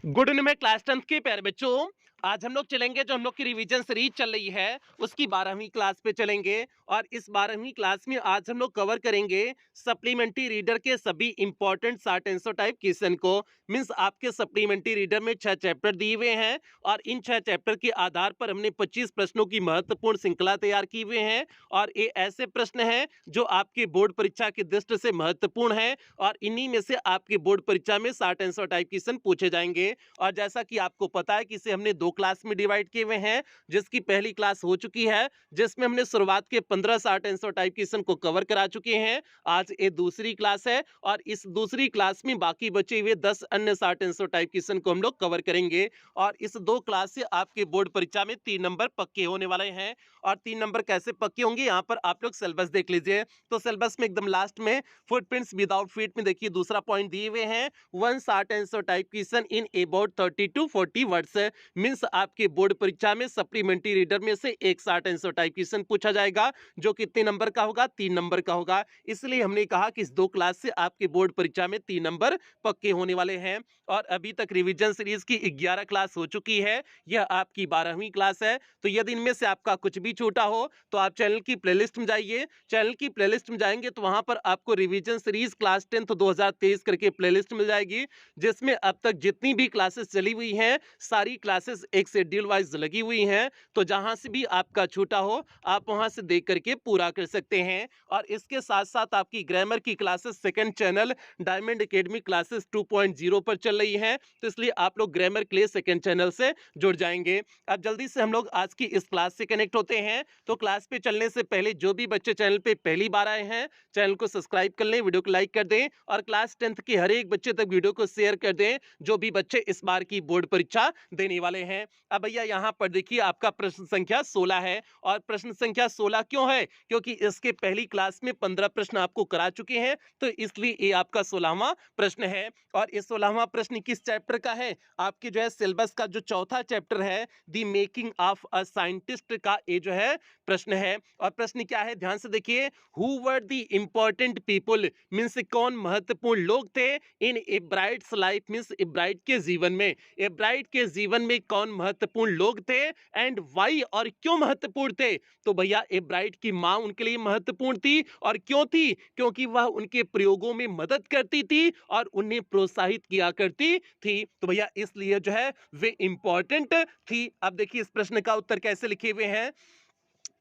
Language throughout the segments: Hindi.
गुड इवनिंग में क्लास 10th के प्यारे बच्चों। आज हम लोग चलेंगे जो हम लोग की रिवीजन सीरीज चल रही है उसकी 12वीं क्लास पे चलेंगे। और इस 12वीं क्लास में आज हम लोग कवर करेंगे सप्लीमेंट्री रीडर के सभी important short answer type question को। मींस आपके सप्लीमेंट्री रीडर में 6 चैप्टर दिए हुए हैं और इन 6 चैप्टर के आधार पर हमने 25 प्रश्नों की महत्वपूर्ण श्रृंखला तैयार की हुए हैं। और ये ऐसे प्रश्न हैं जो आपके बोर्ड परीक्षा की दृष्टि से महत्वपूर्ण है और इन्हीं में से आपके बोर्ड परीक्षा में शॉर्ट आंसर टाइप क्वेश्चन पूछे जाएंगे। और जैसा कि आपको पता है कि इसे हमने 2 क्लास में डिवाइड किए हुए हैं, जिसकी पहली क्लास हो चुकी है जिसमें हमने शुरुआत के 15 शॉर्ट आंसर टाइप क्वेश्चन को कवर करा चुके हैं। आज ये दूसरी क्लास है और इस दूसरी क्लास में बाकी बचे हुए 10 अन्य शॉर्ट आंसर टाइप क्वेश्चन को हम लोग कवर करेंगे। और इस 2 क्लास से आपके बोर्ड परीक्षा में 3 नंबर पक्के होने वाले हैं। और 3 नंबर कैसे पक्के होंगे, यहाँ पर आप लोग सिलेबस देख लीजिए। तो सिलेबस में एकदम लास्ट में फुटप्रिंट्स विदाउट फीट में देखिए दूसरा पॉइंट दिए हुए हैं, 1 short answer type question in about 30 to 40 words. Means आपके बोर्ड परीक्षा में सप्लीमेंट्री रीडर में से एक शॉर्ट आंसर टाइप क्वेश्चन पूछा जाएगा जो कितने नंबर का होगा, 3 नंबर का होगा। इसलिए हमने कहा कि इस 2 क्लास से आपके बोर्ड परीक्षा में 3 नंबर पक्के होने वाले हैं। और अभी तक रिवीजन सीरीज की 11 क्लास हो चुकी है, यह आपकी 12वीं क्लास है। तो यदि इनमें से आपका कुछ भी छूटा हो तो आप चैनल की प्लेलिस्ट में जाइए। चैनल की प्लेलिस्ट में जाएंगे तो वहां पर आपको रिवीजन सीरीज क्लास 10th 2023 करके प्लेलिस्ट मिल जाएगी, जिसमें अब तक जितनी भी क्लासेस चली हुई हैं सारी क्लासेस एक शेड्यूल वाइज लगी हुई हैं। तो जहां से भी आपका छूटा हो आप वहां से देख करके पूरा कर सकते हैं। और इसके साथ साथ आपकी ग्रामर की classes second channel diamond academy classes 2.0 पर चल रही हैं, तो इसलिए आप लोग ग्रामर के लिए सेकंड चैनल से जुड़ जाएंगे। अब जल्दी से हम लोग आज की इस क्लास से कनेक्ट होते हैं। तो क्लास पे चलने से पहले जो भी बच्चे चैनल पे पहली बार आए हैं चैनल को सब्सक्राइब कर लें, वीडियो को लाइक कर दें और क्लास 10th के हर एक बच्चे तक वीडियो को शेयर कर दें जो भी बच्चे इस बार की बोर्ड परीक्षा देने वाले हैं। अब भैया यहाँ पर देखिए आपका प्रश्न संख्या 16 है। और प्रश्न संख्या 16 क्यों है, क्योंकि इसके पहली क्लास में 15 प्रश्न आपको करा चुके हैं, तो इसलिए ये आपका 16वां प्रश्न है। और ये 16वां प्रश्न किस चैप्टर का है, आपके जो है सिलेबस का जो चौथा चैप्टर है the making of a scientist का ये जो है प्रश्न है। और प्रश्न क्या है ध्यान से देखिए, who were the important people, means कौन महत्वपूर्ण लोग थे in Ebright's life, means Ebright के जीवन में, ए ब्राइट के जीवन में कौन महत्वपूर्ण लोग थे एंड वाई, और क्यों महत्वपूर्ण थे। तो भैया ए ब्राइट की मां उनके लिए महत्वपूर्ण थी और क्यों थी, क्योंकि वह उनके प्रयोगों में मदद करती थी और उन्हें प्रोत्साहित किया करती थी। तो भैया इसलिए जो है वे इंपॉर्टेंट थी। अब देखिए इस प्रश्न का उत्तर कैसे लिखे हुए हैं।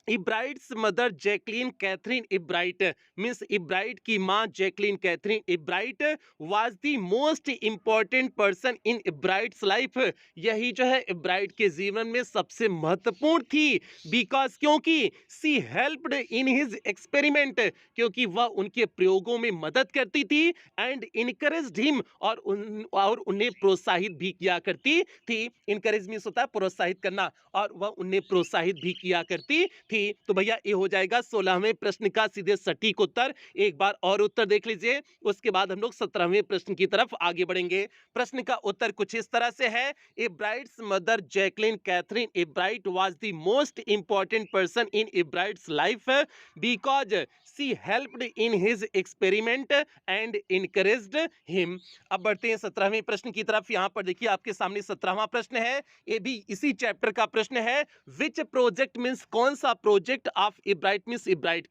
Ebright's mother Jacqueline Catherine Ebright, means Ebright की मां Jacqueline Catherine Ebright was the most important person in Ebright's life, यही जो है इब्राइट के जीवन में सबसे महत्वपूर्ण थी। बिकॉज क्योंकि सी हेल्प्ड इन हिज एक्सपेरिमेंट, क्योंकि वह उनके प्रयोगों में मदद करती थी एंड इनकरेज्ड हिम, और उन्हें प्रोत्साहित भी किया करती थी। इनकरेज मींस होता है प्रोत्साहित करना, और वह उन्हें प्रोत्साहित भी किया करती थी। तो भैया ये हो जाएगा 16वें प्रश्न का सीधे सटीक उत्तर। एक बार और उत्तर देख लीजिए, उसके बाद हम लोग 17वें प्रश्न की तरफ आगे बढ़ेंगे। प्रश्न का उत्तर कुछ इस तरह से है, Ebright's mother Jacqueline Catherine Ebright was the most important person in Ebright's life because she helped in his experiment and encouraged him. अब बढ़ते हैं 17वें प्रश्न की तरफ। यहां पर देखिए आपके सामने 17वां प्रश्न है, ये भी इसी चैप्टर का प्रश्न है। विच प्रोजेक्ट मींस कौन सा project of Ebright, means Ebright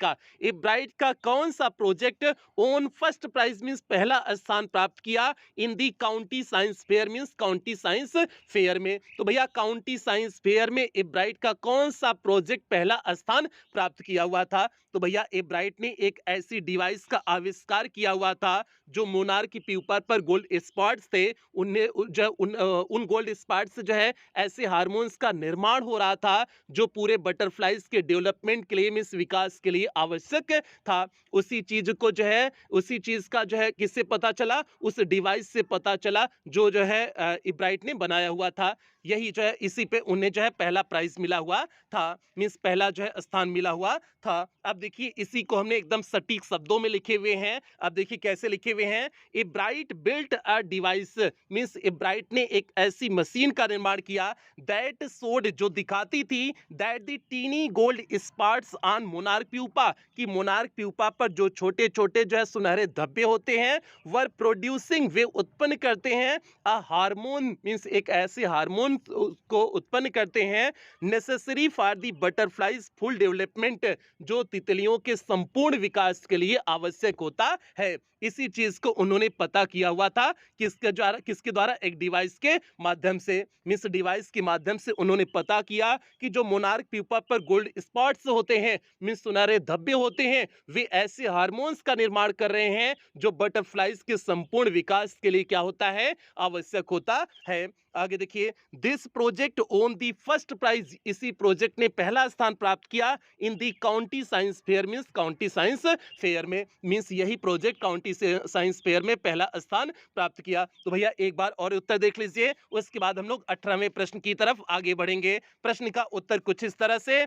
का कौन सा project won first prize, means पहला स्थान प्राप्त किया in the county science fair, means county science fair में। तो भैया काउंटी साइंस फेयर में इब्राइट का कौन सा प्रोजेक्ट पहला स्थान प्राप्त किया हुआ था। तो भैया इब्राइट ने एक ऐसी डिवाइस का आविष्कार किया हुआ था जो मोनार्क की पेपर पर गोल्ड स्पॉट्स थे, उन गोल्ड स्पॉट्स से जो है ऐसे हार्मोन्स का निर्माण हो रहा था जो पूरे बटरफ्लाइज के डेवलपमेंट के लिए, मींस विकास के लिए आवश्यक था। उसी चीज को जो है, उसी चीज का जो है किससे पता चला, उस डिवाइस से पता चला जो जो है इब्राइट ने बनाया हुआ था। यही जो है इसी पे उन्हें जो है पहला प्राइज मिला हुआ था, मीन्स पहला जो है स्थान मिला हुआ था। अब देखिए इसी को हमने एकदम सटीक शब्दों में लिखे हुए हैं। अब देखिए कैसे लिखे हुए हैं, a bright built a device, means a bright ने एक ऐसी मशीन का निर्माण किया दैट सोड, जो दिखाती थी, that the tiny gold spots on monarch pupa, कि मोनार्क प्यूपा पर जो छोटे छोटे जो है सुनहरे धब्बे होते हैं, वर प्रोड्यूसिंग, वे उत्पन्न करते हैं, अ हार्मोन, मीन्स एक ऐसे हार्मोन को उत्पन्न करते हैं, necessary for the butterflies full development, जो तितलियों के संपूर्ण विकास के लिए आवश्यक होता है। इसी चीज को उन्होंने पता किया हुआ था, किसके द्वारा, एक डिवाइस के माध्यम से, मीन्स डिवाइस के माध्यम से उन्होंने पता किया कि जो मोनार्क प्यूपा पर गोल्ड स्पॉट्स होते हैं, मीन्स सुनहरे धब्बे होते हैं, वे ऐसे हार्मोन्स का निर्माण कर रहे हैं जो बटरफ्लाइज के संपूर्ण विकास के लिए क्या होता है, आवश्यक होता है। आगे देखिए, this project won the first prize, इसी प्रोजेक्ट ने पहला स्थान प्राप्त किया in the county science fair, means county science fair में, मीन्स यही प्रोजेक्ट काउंटी साइंस फेयर में पहला स्थान प्राप्त किया। तो भैया एक बार और उत्तर देख लीजिए, उसके बाद हम लोग 18वें प्रश्न की तरफ आगे बढ़ेंगे। प्रश्न का उत्तर कुछ इस तरह से,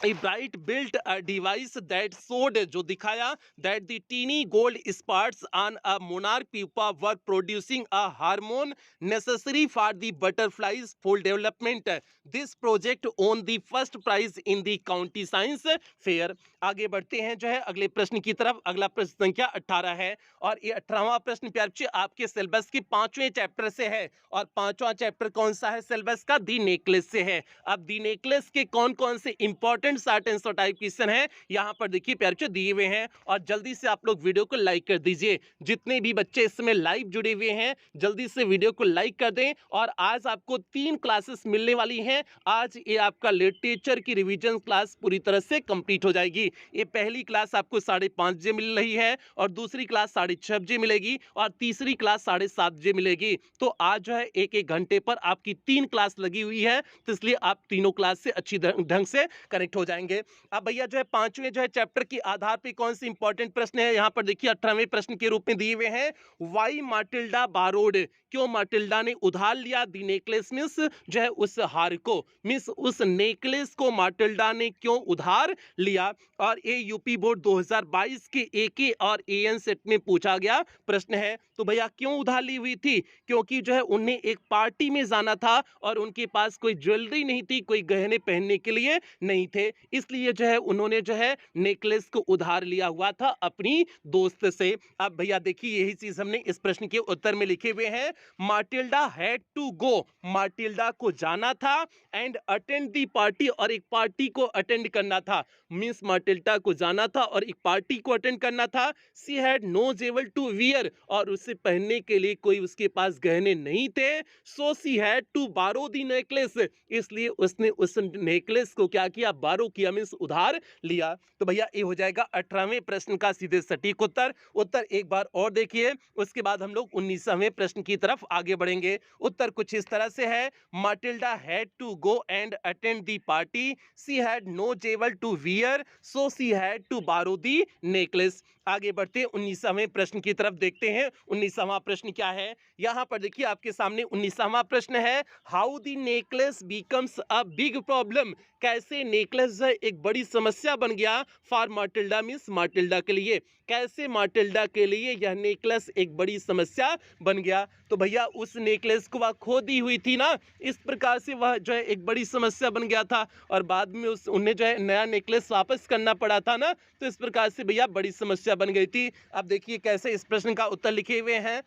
A bright built a device that showed, जो दिखाया, that the teeny gold spots on a monarch pupa were producing a hormone necessary for the butterfly's full development. This project won the first prize in the county science fair. आगे बढ़ते हैं जो है अगले प्रश्न की तरफ। अगला प्रश्न संख्या 18 है और ये 18वां प्रश्न प्यारे बच्चे आपके सिलेबस के 5वें चैप्टर से है, और 5वां चैप्टर कौन सा है सिलेबस का, दी नेकलेस से है। अब दी नेकलेस के कौन कौन से important short answer type question है यहाँ पर देखिए प्यारे बच्चे दिए हुए हैं, और जल्दी से आप लोग वीडियो को लाइक कर दीजिए। जितने भी बच्चे इस समय लाइव जुड़े हुए हैं जल्दी से वीडियो को लाइक कर दें। और आज आपको 3 क्लासेस मिलने वाली हैं। आज ये आपका लिटरेचर की रिवीजन क्लास पूरी तरह से कंप्लीट हो जाएगी। ये पहली क्लास आपको 5:30 बजे मिल रही है, और दूसरी क्लास 6:30 बजे मिलेगी, और तीसरी क्लास 7:30 बजे मिलेगी। तो आज जो है एक एक घंटे पर आपकी 3 क्लास लगी हुई है, तो इसलिए आप तीनों क्लास से अच्छी ढंग से कनेक्ट हो जाएंगे। अब भैया जो है 5वें जो है चैप्टर के आधार पे कौन से इंपॉर्टेंट प्रश्न है यहाँ पर देखिए 18वें प्रश्न के रूप में दिए हुए हैं। वाई माटिल्डा बारोड, क्यों माटिल्डा ने उधार लिया दी नेकलेस, मीन्स जो है उस हार को, मीन्स उस नेकलेस को माटिल्डा ने क्यों उधार लिया। और ये यूपी बोर्ड 2022 के एके और एएन सेट में पूछा गया प्रश्न है। तो भैया क्यों उधार ली हुई थी, क्योंकि जो है उन्हें एक पार्टी में जाना था और उनके पास कोई ज्वेलरी नहीं थी, कोई गहने पहनने के लिए नहीं थे, इसलिए जो है उन्होंने जो है नेकलेस को उधार लिया हुआ था अपनी दोस्त से। अब भैया देखिए यही चीज हमने इस प्रश्न के उत्तर में लिखे हुए हैं। माटिल्डा हैड टू गो, माटिल्डा को जाना था, एंड अटेंड दी पार्टी, और एक पार्टी को अटेंड करना था, मीन्स माटिल्डा को जाना था और एक पार्टी को अटेंड करना था। She had no jewel to wear, और उसे पहनने के लिए कोई उसके पास गहने नहीं थे। सो she had to borrow the necklace, इसलिए उसने उस नेकलेस को क्या किया, बारो किया, मीन्स उधार लिया। तो भैया ये हो जाएगा 18वें प्रश्न का सीधे सटीक उत्तर। उत्तर एक बार और देखिए, उसके बाद हम लोग 19वें प्रश्न की तरफ आगे बढ़ेंगे। उत्तर कुछ इस तरह से है, Matilda had to go and attend the party, she had no jewel to wear, so she had to borrow the necklace. आगे बढ़ते 19वें प्रश्न की तरफ देखते हैं। 19वां प्रश्न क्या है, यहां पर देखिए आपके सामने 19वां प्रश्न है, how the necklace becomes a big problem, कैसे नेकलेस एक बड़ी समस्या बन गया फॉर माटिल्डा, मीन्स माटिल्डा के लिए, कैसे माटिल्डा के लिए यह नेकलेस एक बड़ी समस्या बन गया। तो भैया उस नेकलेस को वह खो दी हुई थी ना, इस प्रकार से वह जो है एक बड़ी समस्या बन गया था, और बाद में उन्हें जो है नया नेकलेस वापस करना पड़ा था ना, तो इस प्रकार से भैया बड़ी समस्या बन गई थी। अब देखिए कैसे इस प्रश्न का उत्तर लिखे हुए हैं।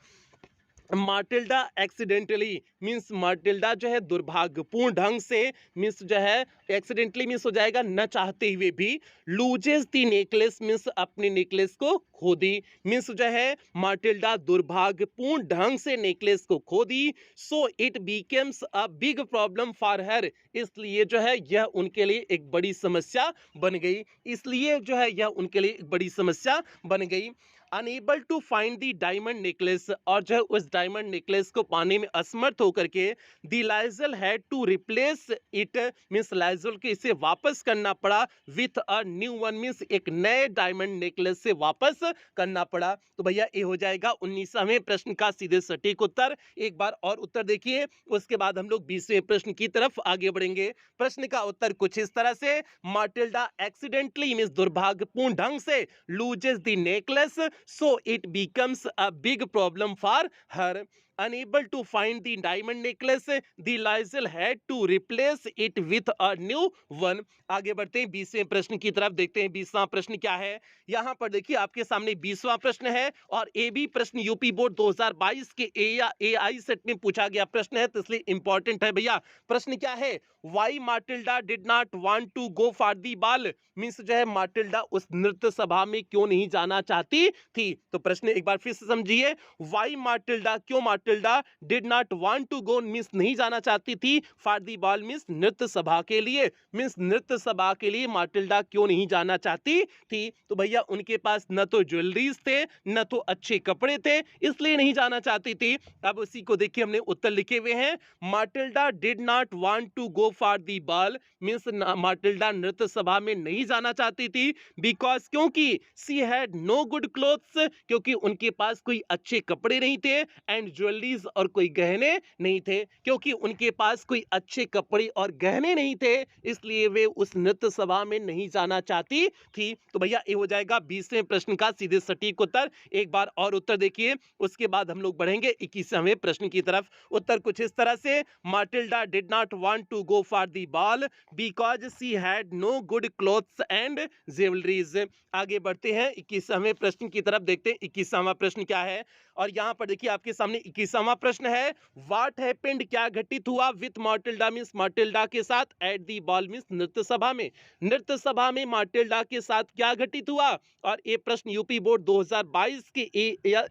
माटिल्डा एक्सीडेंटली, मीन्स माटिल्डा जो है दुर्भाग्यपूर्ण ढंग से, मीन्स जो है एक्सीडेंटली मीन्स हो जाएगा न चाहते हुए भी, लूजेस दी नेकलेस, मीन्स अपने नेकलेस को खो दी, मीन्स जो है माटिल्डा दुर्भाग्यपूर्ण ढंग से नेकलेस को खो दी। So it becomes a big problem for her, इसलिए जो है यह उनके लिए एक बड़ी समस्या बन गई, इसलिए जो है यह उनके लिए एक बड़ी समस्या बन गई। Unable to find the diamond necklace, और जो है उस डायमंड नेकलेस को पाने में असमर्थ होकर के the Loisel had to replace it, means Loisel के इसे वापस करना पड़ा with a new one, means एक नए डायमंड नेकलेस से वापस करना पड़ा। तो भैया ये हो जाएगा 19वें प्रश्न का सीधे सटीक उत्तर। एक बार और उत्तर देखिए, उसके बाद हम लोग 20वें प्रश्न की तरफ आगे बढ़ेंगे। प्रश्न का उत्तर कुछ इस तरह से, माटिल्डा एक्सीडेंटली मींस दुर्भाग्यपूर्ण ढंग से loses the necklace, so it becomes a big problem for her. Unable to find the diamond necklace, the Liesel had to replace it with a new one. आगे बढ़ते हैं 20वें प्रश्न की तरफ, देखते हैं 20वां प्रश्न क्या है। यहाँ पर देखिए आपके सामने 20वां प्रश्न है, और ये भी प्रश्न यूपी बोर्ड 2022 के एआई सेट में पूछा गया प्रश्न है, तो इसलिए इंपॉर्टेंट है भैया। प्रश्न क्या है, why Matilda did not want to go for the ball, means जो है माटिल्डा उस नृत्य सभा में क्यों नहीं जाना चाहती थी। तो प्रश्न एक बार फिर से समझिए, वाई माटिल्डा, क्यों Matilda did not want to go means नहीं जाना चाहती थी, फॉर दी बॉल मींस नृत्य सभा के लिए, मींस नृत्य सभा के लिए माटिल्डा क्यों नहीं जाना चाहती थी। तो भैया उनके पास न तो ज्वेलरीज थे, न तो अच्छे कपड़े थे, इसलिए नहीं जाना चाहती थी। अब उसी को देखिए हमने उत्तर लिखे हुए हैं, Matilda did not want to go for the ball, means Matilda नृत्य सभा में नहीं जाना चाहती थी, बिकॉज क्योंकि she had no good clothes, क्योंकि उनके पास कोई अच्छे कपड़े नहीं थे, एंड ज्वेलरीज और कोई गहने नहीं थे, क्योंकि उनके पास कोई अच्छे कपड़े और गहने नहीं थे, इसलिए वे उस नृत्य सभा में नहीं जाना चाहती थी। तो भैया ये हो जाएगा 20वें प्रश्न का सीधे सटीक उत्तर। एक बार और उत्तर देखिए, उसके बाद हम लोग बढ़ेंगे 21वें प्रश्न की तरफ। उत्तर कुछ इस तरह से, Matilda did not want to go for the ball because she had no good clothes and jewelleries. आगे बढ़ते हैं 21वें प्रश्न की तरफ, देखते हैं 21वां प्रश्न क्या है। और यहाँ पर देखिए आपके सामने 21वां प्रश्न है, व्हाट हैपेंड, क्या घटित हुआ विथ माटिल्डा मींस माटिल्डा के साथ, एट दी बॉल मींस नृत्य सभा में, नृत्य सभा में माटिल्डा के साथ क्या घटित हुआ। और ये प्रश्न यूपी बोर्ड 2022 के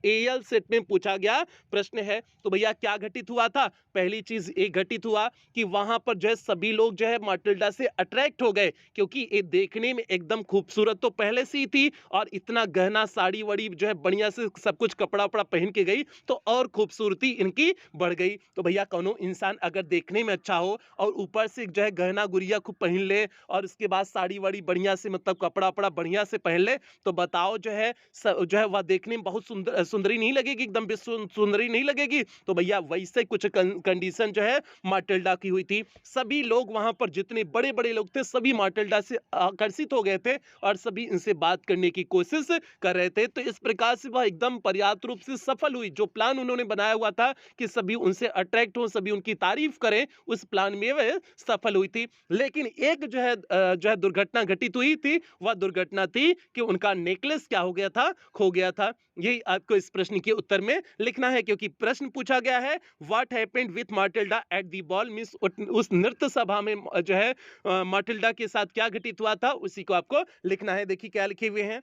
एएल सेट में पूछा गया प्रश्न है। तो भैया क्या घटित हुआ था, पहली चीज ये घटित हुआ कि वहां पर जो है सभी लोग जो है माटिल्डा से अट्रैक्ट हो गए, क्योंकि ये देखने में एकदम खूबसूरत तो पहले से ही थी, और इतना गहना साड़ी वड़ी जो है बढ़िया से सब कुछ कपड़ा वपड़ा पहन के गई, तो और खूबसूरती इनकी बढ़ गई। तो भैया कौनो इंसान अगर देखने में अच्छा हो और ऊपर से जो है गहना गुड़िया खूब पहन ले, और उसके बाद साड़ी वाड़ी बढ़िया से मतलब कपड़ा वपड़ा बढ़िया से पहन ले, तो बताओ जो है जो है वह देखने में बहुत सुंदरी नहीं लगेगी, एकदम सुंदरी नहीं लगेगी। तो भैया वैसे कुछ कंडीशन जो है माटिल्डा की हुई थी। सभी लोग वहां पर जितने बड़े बड़े लोग थे, सभी माटिल्डा से आकर्षित हो गए थे, और सभी इनसे बात करने की कोशिश कर रहे थे। तो इस प्रकार से वह एकदम पर्याप्त रूप से सफल हुई। जो प्लान उन्होंने बनाया हुआ था कि सभी उनसे अट्रैक्ट हो, सभी उनकी तारीफ करें, उस प्लान में वह सफल हुई थी। लेकिन एक जो है दुर्घटना घटित हुई थी, वह दुर्घटना थी कि उनका नेकलेस क्या हो गया था, खो गया था। यही आपको इस प्रश्न के उत्तर में लिखना है, क्योंकि प्रश्न पूछा गया है what happened with माटिल्डा at the ball, means उस नृत्य सभा में जो है माटिल्डा के साथ क्या घटित हुआ था, उसी को आपको लिखना है। देखिए क्या लिखे हुए हैं,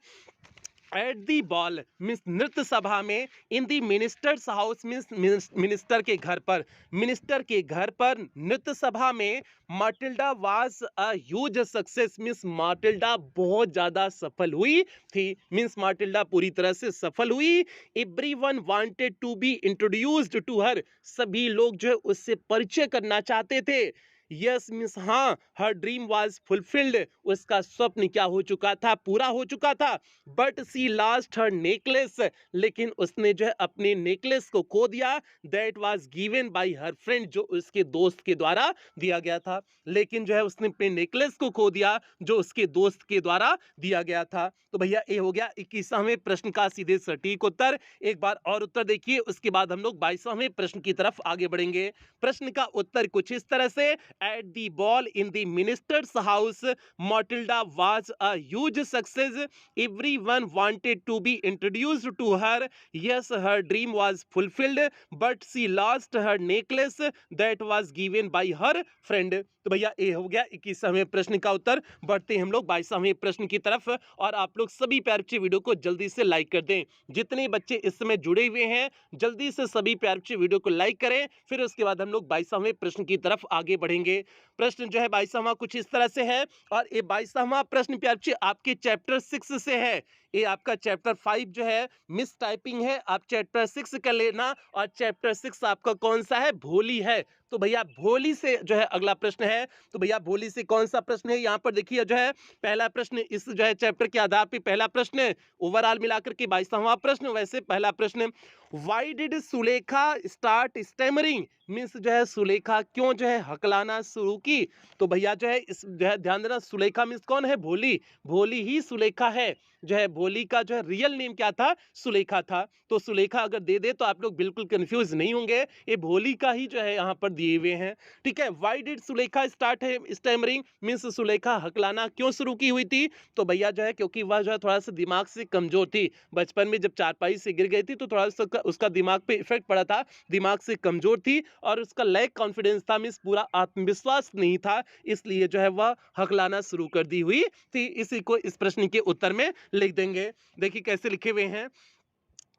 एट दी बॉल मीन्स नृत्य सभा में, इन दी मिनिस्टर्स हाउस मीन्स मिनिस्टर के घर पर, मिनिस्टर के घर पर नृत्य सभा में, माटिल्डा was a huge success means माटिल्डा बहुत ज्यादा सफल हुई थी, मीन्स माटिल्डा पूरी तरह से सफल हुई। Everyone wanted to be introduced to her, सभी लोग जो है उससे परिचय करना चाहते थे। यस मीन्स हाँ, हर ड्रीम वाज फुलफिल्ड, उसका स्वप्न क्या हो चुका था, पूरा हो चुका था। But she lost her necklace, लेकिन उसने जो है अपने नेकलेस को खो दिया, that was given by her friend, जो उसके दोस्त के द्वारा दिया गया था। लेकिन जो है उसने अपने नेकलेस को खो दिया जो उसके दोस्त के द्वारा दिया गया था। तो भैया ये हो गया 21वें प्रश्न का सीधे सटीक उत्तर। एक बार और उत्तर देखिए, उसके बाद हम लोग 22वें प्रश्न की तरफ आगे बढ़ेंगे। प्रश्न का उत्तर कुछ इस तरह से, at the ball in the ministers house, माटिल्डा was a huge success, everyone wanted to be introduced to her, yes her dream was fulfilled, but she lost her necklace that was given by her friend। तो भैया ये हो गया 21वें प्रश्न का उत्तर। बढ़ते हम लोग 22वें प्रश्न की तरफ, और आप लोग सभी प्यारे बच्चे वीडियो को जल्दी से लाइक कर दें। जितने बच्चे इस समय जुड़े हुए हैं जल्दी से सभी प्यारे बच्चे वीडियो को लाइक करें, फिर उसके बाद हम लोग 22वें प्रश्न की तरफ आगे बढ़ेंगे। प्रश्न जो है 22वां कुछ इस तरह से है, और ये 22वां प्रश्न प्यारे बच्चे आपके चैप्टर 6 से है। ये आपका चैप्टर 5 जो है मिस टाइपिंग है, आप चैप्टर 6 कर लेना। और चैप्टर 6 आपका कौन सा है? भोली है। तो भैया भोली से जो है अगला प्रश्न है। तो भैया भोली से कौन सा प्रश्न है? यहाँ पर देखिए जो है पहला प्रश्न इस जो है चैप्टर के आधार पे पहला प्रश्न, ओवरऑल मिलाकर के 22वां प्रश्न। वैसे पहला प्रश्न, why did Sulekha start stammering, means जो है सुलेखा क्यों जो है हकलाना शुरू की? तो भैया जो है इस जो है ध्यान देना, सुलेखा मीन्स कौन है? भोली। भोली ही सुलेखा है। जो है भोली का जो है रियल नेम क्या था? सुलेखा था। तो सुलेखा अगर दे दे तो आप लोग बिल्कुल कंफ्यूज नहीं होंगे, ये भोली का ही जो है यहाँ पर दिए हुए हैं। ठीक है, व्हाई डिड सुलेखा स्टार्ट है स्टैमरिंग, मीन्स सुलेखा हकलाना क्यों शुरू की हुई थी? तो भैया जो है क्योंकि वह जो है थोड़ा सा दिमाग से कमजोर थी। बचपन में जब चारपाई से गिर गई थी तो थोड़ा सा उसका दिमाग पे इफेक्ट पड़ा था, दिमाग से कमजोर थी और उसका लैक कॉन्फिडेंस था, मीन्स पूरा आत्मविश्वास नहीं था, इसलिए जो है वह हकलाना शुरू कर दी हुई थी। इसी को इस प्रश्न के उत्तर में लिख देंगे। देखिए कैसे लिखे हुए हैं,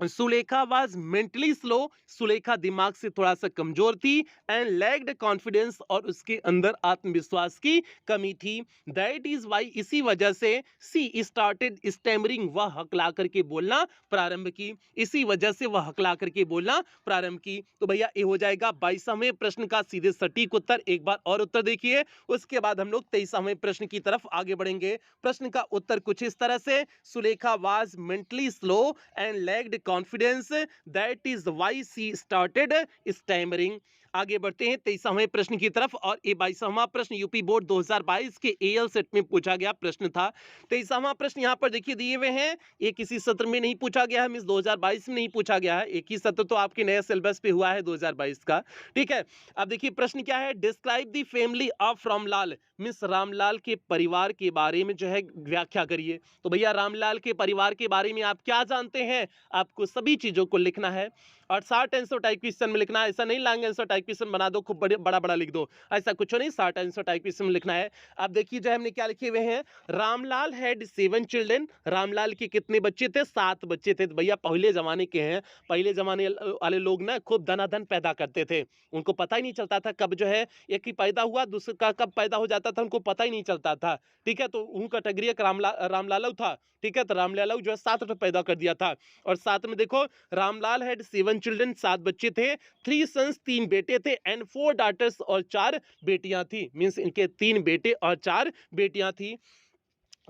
Sulekha was mentally slow, Sulekha दिमाग से थोड़ा सा कमजोर थी, एंड लैक्ड कॉन्फिडेंस, और उसके अंदर आत्मविश्वास की कमी थी। दैट इज वाई, इसी वजह से सी स्टार्टेड स्टैमरिंग, वह हकला करके बोलना प्रारंभ की, इसी वजह से वह हकला करके बोलना प्रारंभ की। तो भैया ये हो जाएगा 22वें प्रश्न का सीधे सटीक उत्तर। एक बार और उत्तर देखिए, उसके बाद हम लोग 23वें प्रश्न की तरफ आगे बढ़ेंगे। प्रश्न का उत्तर कुछ इस तरह से, Sulekha was mentally slow and lacked confidence, that is why she started stammering. आगे बढ़ते हैं 23वें प्रश्न की तरफ, और ये 22वां प्रश्न यूपी बोर्ड 2022 के एएल सेट में पूछा गया प्रश्न था। 23वां प्रश्न यहाँ पर देखिए दिए हुए हैं, ये किसी सत्र में नहीं पूछा गया है, मिस 2022 में नहीं पूछा गया है, एक ही सत्र तो आपके नए सिलेबस पे हुआ है 2022 का। ठीक है, अब देखिए प्रश्न क्या है, describe the family of Ramlal, miss Ramlal के परिवार के बारे में जो है व्याख्या करिए। तो भैया रामलाल के परिवार के बारे में आप क्या जानते हैं? आपको सभी चीजों को लिखना है और शॉर्ट आंसर टाइप क्वेश्चन में लिखना है। ऐसा नहीं लॉन्ग आंसर टाइप क्वेश्चन बना दो, खूब बड़ा बड़ा लिख दो, ऐसा कुछ नहीं, शॉर्ट आंसर टाइप क्वेश्चन में लिखना है। अब देखिए जो हमने क्या लिखे हुए हैं, रामलाल हैड 7 चिल्ड्रन, रामलाल के कितने बच्चे थे? 7 बच्चे थे। तो भैया पहले जमाने के हैं, पहले जमाने वाले लोग ना खूब धनाधन पैदा करते थे, उनको पता ही नहीं चलता था कब जो है एक ही पैदा हुआ, दूसरे का कब पैदा हो जाता था उनको पता ही नहीं चलता था। ठीक है, तो उन कैटेगरी एक रामलालव था। ठीक है, तो रामलालव जो है 7 पैदा कर दिया था। और साथ में देखो, रामलाल हैड 7 चिल्ड्रन, 7 बच्चे थे, 3 सन्स, 3 बेटे थे, एंड 4 डॉटर्स, और 4 बेटियां थी, मीन्स इनके 3 बेटे और 4 बेटियां थी।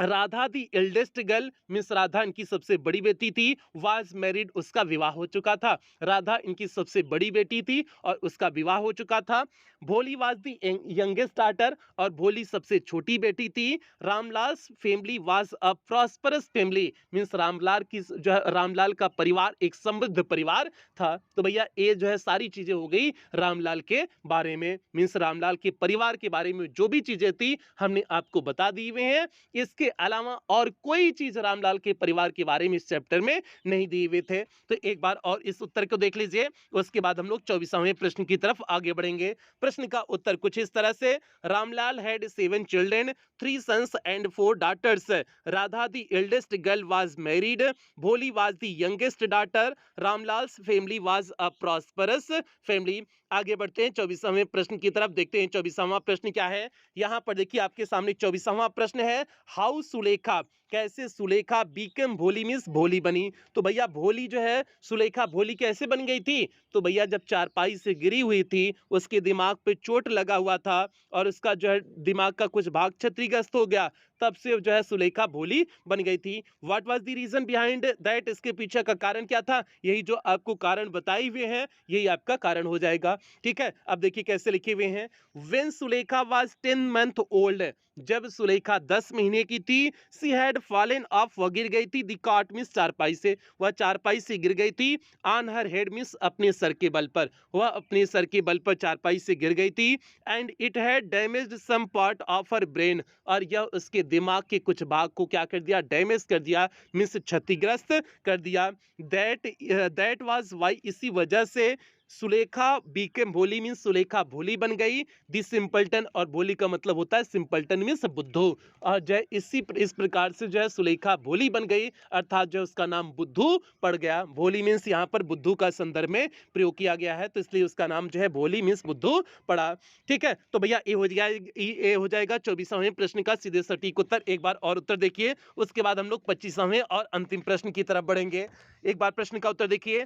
Radha the eldest girl, miss Radha इनकी सबसे बड़ी बेटी थी, वाज मैरिड, उसका विवाह हो चुका था। राधा इनकी सबसे बड़ी बेटी थी और उसका विवाह हो चुका था। भोली वाज दी यंगेस्ट डॉटर, और भोली सबसे छोटी बेटी थी। Ramlal family was a prosperous family, means Ramlal की जो है रामलाल का परिवार एक समृद्ध परिवार था। तो भैया ये जो है सारी चीजें हो गई रामलाल के बारे में, मीन्स रामलाल के परिवार के बारे में जो भी चीजें थी हमने आपको बता दी हुए हैं। इसके अलावा और कोई चीज रामलाल के परिवार के बारे में इस चैप्टर में नहीं दिए हुए थे। तो एक बार और इस उत्तर को देख लीजिए, उसके बाद हम लोग 24वें प्रश्न की तरफ आगे बढ़ेंगे। प्रश्न का उत्तर कुछ इस तरह से, Ramlal had 7 children, 3 sons and 4 daughters, Radha the eldest girl was married, Bholi was the youngest daughter, Ramlal family was a prosperous family. आगे बढ़ते हैं 24वें प्रश्न की तरफ, देखते हैं 24वां प्रश्न क्या है। यहां पर देखिए आपके सामने 24वां प्रश्न है, हाउ सुलेखा, कैसे सुलेखा बीकम भोली, मिस भोली बनी। तो भैया भोली जो है, सुलेखा भोली कैसे बन गई थी? तो भैया जब चारपाई से गिरी हुई थी, उसके दिमाग पे चोट लगा हुआ था और उसका जो है दिमाग का कुछ भाग क्षतिग्रस्त हो गया, तब से जो है सुलेखा भोली बन गई थी। What was the reason behind that, इसके पीछे का कारण क्या था? यही जो आपको कारण बताए हुए हैं यही आपका कारण हो जाएगा। ठीक है, अब देखिए कैसे लिखे हुए हैं, when Sulekha was 10 month old, जब सुलेखा 10 महीने की थी, सी हैड फॉलन ऑफ, वह गिर गई थी, दी कॉट मिस चारपाई से, वह चारपाई से गिर गई थी, ऑन हर हेड मिस अपने सर के बल पर, वह अपने सर के बल पर चारपाई से गिर गई थी। And it had damaged some part of her brain, और यह उसके दिमाग के कुछ भाग को क्या कर दिया? डैमेज कर दिया, मिस क्षतिग्रस्त कर दिया। दैट वाज वाई, इसी वजह से सुलेखा बीकेम भोली मीन्स सुलेखा भोली बन गई, दी सिंपलटन, और भोली का मतलब होता है सिंपलटन मीन्स बुद्धू। और जो है इस प्रकार से जो है सुलेखा भोली बन गई, अर्थात जो उसका नाम बुद्धू पड़ गया। भोली मीन्स यहाँ पर बुद्धू का संदर्भ में प्रयोग किया गया है, तो इसलिए उसका नाम जो है भोली मीन्स बुद्धू पड़ा। ठीक है, तो भैया ए हो जाएगा 24वें प्रश्न का सीधे सटीक उत्तर। एक बार और उत्तर देखिए, उसके बाद हम लोग 25वें और अंतिम प्रश्न की तरफ बढ़ेंगे। एक बार प्रश्न का उत्तर देखिए।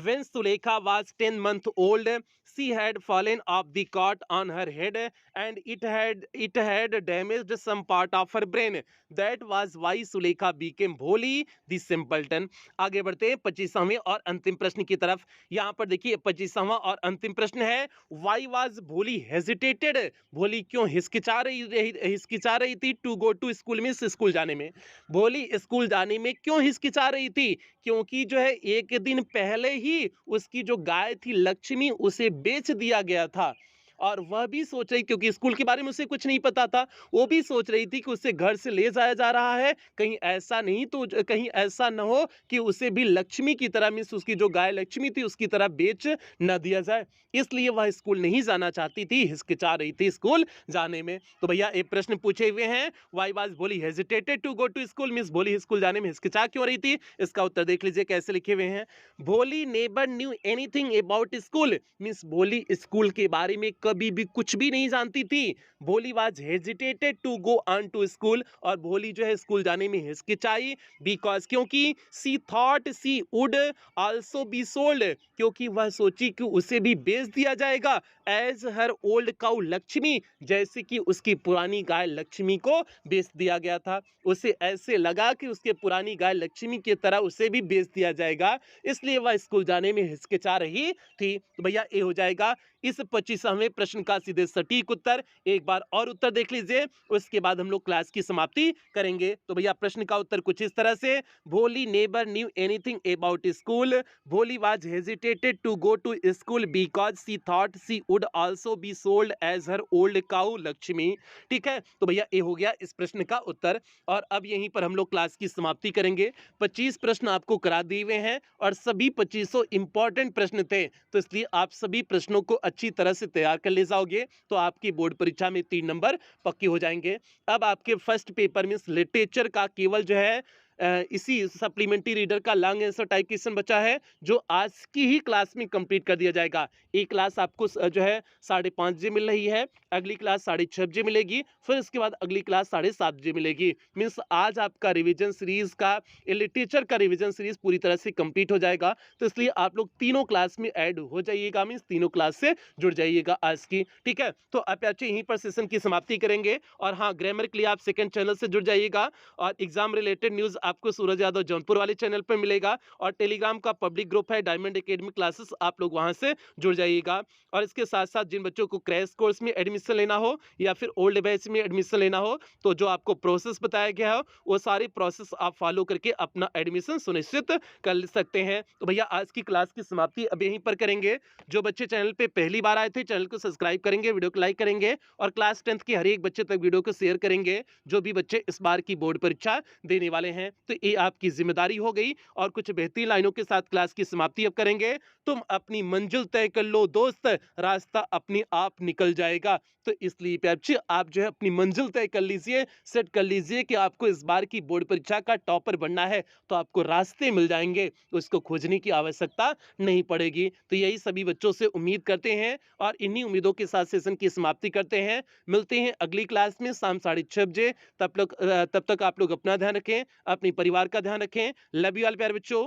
When Sulekha was 10 months old, she had fallen off the cot on her head, and it had damaged some part of her brain. That was why Sulekha became Bholi the simpleton. आगे बढ़ते हैं 25वें और अंतिम प्रश्न की तरफ। यहाँ पर देखिए 25वां और अंतिम प्रश्न है, Why was Bholi hesitated? भोली क्यों हिचकिचा रही थी टू गो टू स्कूल में, स्कूल जाने में। भोली स्कूल जाने में क्यों हिचकिचा रही थी? क्योंकि जो है एक दिन पहले ही उसकी जो गाय थी लक्ष्मी, उसे बेच दिया गया था। और वह भी सोच रही, क्योंकि स्कूल के बारे में उसे कुछ नहीं पता था, वो भी सोच रही थी कि उसे घर से ले जाया जा रहा है, कहीं ऐसा न हो कि उसे भी लक्ष्मी की तरह, मीन्स उसकी जो गाय लक्ष्मी थी उसकी तरह बेच न दिया जाए। इसलिए वह स्कूल नहीं जाना चाहती थी, हिचकिचा रही थी स्कूल जाने में। तो भैया एक प्रश्न पूछे हुए हैं, why was Bholi hesitated to go to school, means Bholi school जाने में हिचकिचा क्यों रही थी। इसका उत्तर देख लीजिए कैसे लिखे हुए हैं। भोली never knew anything about school, means Bholi school के बारे में कभी भी कुछ भी नहीं जानती थी। Bholi was hesitated to go on to school, और भोली जो है स्कूल जाने में हिचकिचाई, बिकॉज क्योंकि she thought she would also be sold, क्योंकि वह सोची कि उसे भी बेच दिया जाएगा, as her old cow Lakshmi, जैसे कि उसकी पुरानी गाय लक्ष्मी को बेच दिया गया था। उसे ऐसे लगा कि उसके पुरानी गाय लक्ष्मी की तरह उसे भी बेच दिया जाएगा, इसलिए वह स्कूल जाने में हिचकिचा रही थी। तो भैया ये हो जाएगा इस 25वें प्रश्न का सीधे सटीक उत्तर। एक बार और उत्तर देख लीजिए, उसके बाद हम लोग क्लास की समाप्ति करेंगे। तो भैया प्रश्न का उत्तर कुछ इस तरह से, Bholi never knew anything about school, Bholi was hesitated to go to school because she thought she would also be sold as her old cow Lakshmi. ठीक है, तो भैया ये हो गया इस प्रश्न का उत्तर। और अब यहीं पर हम लोग क्लास की समाप्ति करेंगे। 25 प्रश्न आपको करा दिए हुए हैं, और सभी 2500 इंपॉर्टेंट प्रश्न थे, तो इसलिए आप सभी प्रश्नों को अच्छी तरह से तैयार कर ले जाओगे, तो आपकी बोर्ड परीक्षा में 3 नंबर पक्के हो जाएंगे। अब आपके फर्स्ट पेपर में लिटरेचर का केवल जो है इसी सप्लीमेंट्री रीडर का लॉन्ग आंसर टाइप क्वेश्चन बचा है, जो आज की ही क्लास में कंप्लीट कर दिया जाएगा। एक क्लास आपको जो है 5:30 बजे मिल रही है, अगली क्लास 6:30 बजे मिलेगी, फिर इसके बाद अगली क्लास 7:30 बजे मिलेगी। मीन्स आज आपका रिवीजन सीरीज का, लिटरेचर का रिवीजन सीरीज पूरी तरह से कंप्लीट हो जाएगा। तो इसलिए आप लोग तीनों क्लास में ऐड हो जाइएगा, मीन्स तीनों क्लास से जुड़ जाइएगा आज की। ठीक है, तो आप यहीं पर सेशन की समाप्ति करेंगे। और हाँ, ग्रामर के लिए आप सेकंड चैनल से जुड़ जाइएगा, और एग्जाम रिलेटेड न्यूज आपको सूरज यादव जौनपुर वाले चैनल पर मिलेगा, और टेलीग्राम का पब्लिक ग्रुप है डायमंड एकेडमी क्लासेस, आप लोग वहां से जुड़ जाइएगा। और इसके साथ साथ जिन बच्चों को क्रैश कोर्स में एडमिशन लेना हो या फिर ओल्ड बैच में एडमिशन लेना हो, तो जो आपको प्रोसेस बताया गया है वो सारी प्रोसेस आप फॉलो करके अपना एडमिशन सुनिश्चित कर सकते हैं। तो भैया आज की क्लास की समाप्ति अब यहीं पर करेंगे। जो बच्चे चैनल पे पहली बार आए थे, चैनल को सब्सक्राइब करेंगे, वीडियो को लाइक करेंगे, और क्लास 10th के हर एक बच्चे तक वीडियो को शेयर करेंगे, जो भी बच्चे इस बार की बोर्ड परीक्षा देने वाले हैं। तो ये आपकी जिम्मेदारी हो गई। और कुछ बेहतरीन लाइनों के साथ क्लास की समाप्ति अब करेंगे। तुम अपनी मंजिल तय कर लो दोस्त, रास्ता अपने आप निकल जाएगा। तो इसलिए बच्चे आप जो है अपनी मंजिल तय कर लीजिए, सेट कर लीजिए कि आपको इस बार की बोर्ड परीक्षा का टॉपर बनना है, तो आपको रास्ते मिल जाएंगे, तो इसको खोजने की आवश्यकता नहीं पड़ेगी। तो यही सभी बच्चों से उम्मीद करते हैं, और इन्हीं उम्मीदों के साथ सेशन की समाप्ति करते हैं। मिलते हैं अगली क्लास में शाम 6:30 बजे। तब तक आप लोग अपना ध्यान रखें, अपने परिवार का ध्यान रखें। लव यू ऑल प्यारे बच्चों।